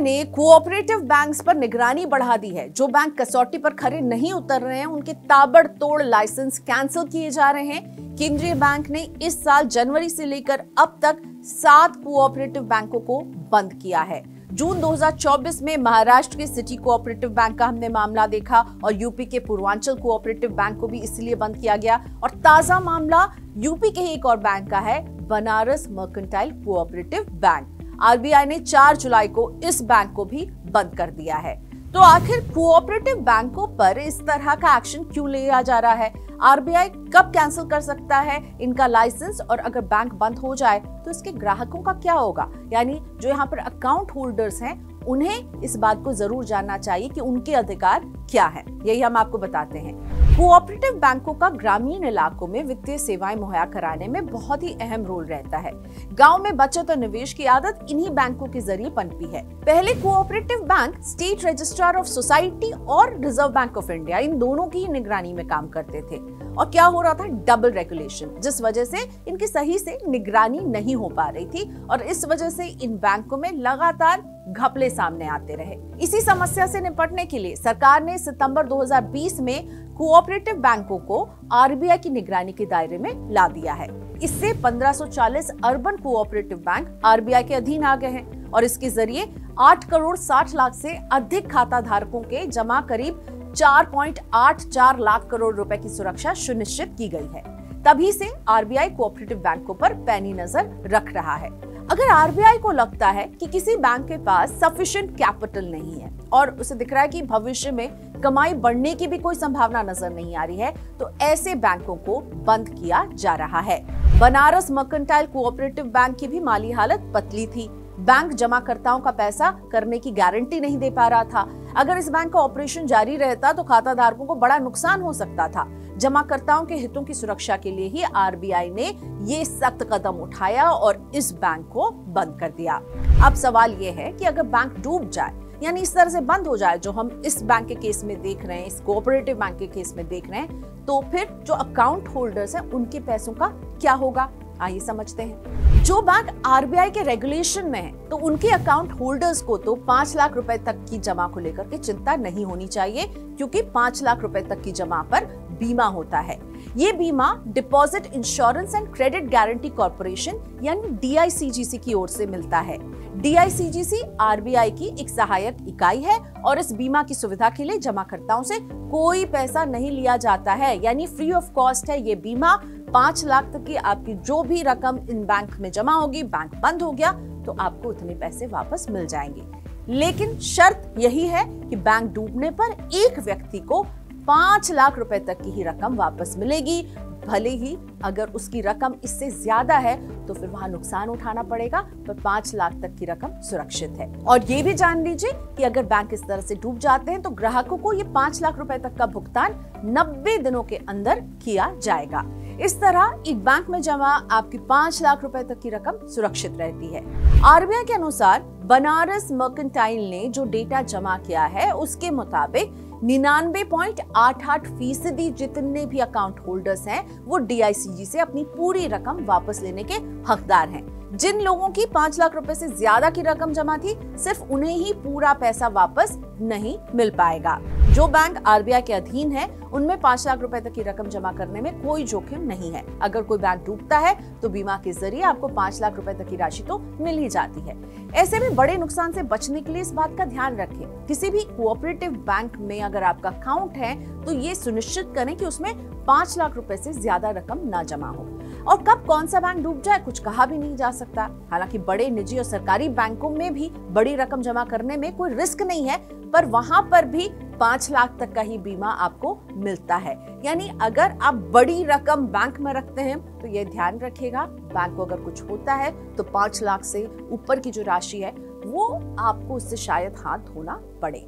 ने cooperative banks पर निगरानी बढ़ा दी है। जो बैंक कसौटी पर खरे नहीं उतर रहे हैं, उनके ताबड़तोड़ लाइसेंस कैंसिल किए जा रहे हैं। केंद्रीय बैंक ने इस साल जनवरी से लेकर अब तक 7 कोऑपरेटिव बैंकों को बंद किया है। जून 2024 में महाराष्ट्र के सिटी कोऑपरेटिव बैंक का हमने मामला देखा और यूपी के पूर्वांचल कोऑपरेटिव बैंक को भी इसलिए बंद किया गया। और ताजा मामला यूपी के ही एक और बैंक का है, Banaras mercantile cooperative bank. RBI ने 4 जुलाई को इस बैंक को भी बंद कर दिया है। तो आखिर कोऑपरेटिव बैंकों पर इस तरह का एक्शन क्यों लिया जा रहा है? आरबीआई कब कैंसिल कर सकता है इनका लाइसेंस? और अगर बैंक बंद हो जाए तो इसके ग्राहकों का क्या होगा? यानी जो यहाँ पर अकाउंट होल्डर्स हैं, उन्हें इस बात को जरूर जानना चाहिए कि उनके अधिकार क्या है। यही हम आपको बताते हैं। कोऑपरेटिव बैंकों का ग्रामीण इलाकों में वित्तीय सेवाएं मुहैया कराने में बहुत ही अहम रोल रहता है। गांव में बचत और निवेश की आदत इन्हीं बैंकों के जरिए पनपी है। पहले cooperative bank state registrar of society और रिजर्व बैंक ऑफ इंडिया, इन दोनों की निगरानी में काम करते थे। और क्या हो रहा था? डबल रेगुलेशन, जिस वजह से इनकी सही से निगरानी नहीं हो पा रही थी और इस वजह से इन बैंकों में लगातार घपले सामने आते रहे। इसी समस्या से निपटने के लिए सरकार ने सितंबर 2020 में कोऑपरेटिव बैंकों को आरबीआई की निगरानी के दायरे में ला दिया है। इससे 1540 अर्बन कोऑपरेटिव बैंक आरबीआई के अधीन आ गए हैं और इसके जरिए 8 करोड़ 60 लाख से अधिक खाता धारकों के जमा करीब 4.84 लाख करोड़ रुपए की सुरक्षा सुनिश्चित की गई है। तभी से आरबीआई कोऑपरेटिव बैंकों पर पैनी नजर रख रहा है। अगर आरबीआई को लगता है कि किसी बैंक के पास सफिशिएंट कैपिटल नहीं है और उसे दिख रहा है कि भविष्य में कमाई बढ़ने की भी कोई संभावना नजर नहीं आ रही है, तो ऐसे बैंकों को बंद किया जा रहा है। बनारस मर्केंटाइल कोऑपरेटिव बैंक की भी माली हालत पतली थी। बैंक जमाकर्ताओं का पैसा करने की गारंटी नहीं दे पा रहा था। अगर इस बैंक का ऑपरेशन जारी रहता तो खाता धारकों को बड़ा नुकसान हो सकता था। जमाकर्ताओं के हितों की सुरक्षा के लिए ही आरबीआई ने ये सख्त कदम उठाया और इस बैंक को बंद कर दिया। अब सवाल ये है कि अगर बैंक डूब जाए, यानी इस तरह से बंद हो जाए, जो हम इस बैंक के केस में देख रहे हैं, इस कोऑपरेटिव बैंक के केस में देख रहे हैं, तो फिर जो अकाउंट होल्डर्स हैं, उनके पैसों का क्या होगा? आइए समझते हैं। जो बैंक आरबीआई के रेगुलेशन में है, तो उनके अकाउंट होल्डर्स को तो 5 लाख रुपए तक की जमा को लेकर के चिंता नहीं होनी चाहिए, क्योंकि 5 लाख रुपए तक की जमा पर बीमा होता है। ये बीमा deposit insurance and credit guarantee corporation यानी डीआईसीजीसी की ओर से मिलता है। डीआईसीजीसी आरबीआई की एक सहायक इकाई है और इस बीमा की सुविधा के लिए जमाकर्ताओं से कोई पैसा नहीं लिया जाता है, यानी फ्री ऑफ कॉस्ट है ये बीमा। 5 लाख तक की आपकी जो भी रकम इन बैंक में जमा होगी, बैंक बंद हो गया तो आपको उतने पैसे वापस मिल जाएंगे। लेकिन शर्त यही है कि बैंक डूबने पर एक व्यक्ति को 5 लाख रुपए तक की ही रकम वापस मिलेगी। भले ही अगर उसकी रकम इससे ज्यादा है तो फिर वहां नुकसान उठाना पड़ेगा, पर 5 लाख तक की रकम सुरक्षित है। और ये भी जान लीजिए कि अगर बैंक इस तरह से डूब जाते हैं तो ग्राहकों को ये 5 लाख रुपए तक का भुगतान 90 दिनों के अंदर किया जाएगा। इस तरह एक बैंक में जमा आपकी 5 लाख रुपए तक की रकम सुरक्षित रहती है। आरबीआई के अनुसार बनारस मर्केंटाइल ने जो डेटा जमा किया है, उसके मुताबिक 99.88% जितने भी अकाउंट होल्डर्स हैं, वो डीआईसीजी से अपनी पूरी रकम वापस लेने के हकदार हैं। जिन लोगों की 5 लाख रुपए से ज्यादा की रकम जमा थी, सिर्फ उन्हें ही पूरा पैसा वापस नहीं मिल पाएगा। जो बैंक आरबीआई के अधीन है, उनमें 5 लाख रुपए तक की रकम जमा करने में कोई जोखिम नहीं है। अगर कोई बैंक डूबता है तो बीमा के जरिए आपको 5 लाख रुपए तक की राशि तो मिल ही जाती है। ऐसे में बड़े नुकसान से बचने के लिए इस बात का ध्यान रखें। किसी भी कोऑपरेटिव बैंक में अगर आपका अकाउंट है तो ये सुनिश्चित करें कि उसमें 5 लाख रुपए से ज्यादा रकम ना जमा हो। और कब कौन सा बैंक डूब जाए कुछ कहा भी नहीं जा सकता। हालांकि बड़े निजी और सरकारी बैंकों में भी बड़ी रकम जमा करने में कोई रिस्क नहीं है, पर वहां पर भी 5 लाख तक का ही बीमा आपको मिलता है। यानी अगर आप बड़ी रकम बैंक में रखते हैं तो ये ध्यान रखिएगा, बैंक को अगर कुछ होता है तो 5 लाख से ऊपर की जो राशि है वो आपको उससे शायद हाथ धोना पड़े।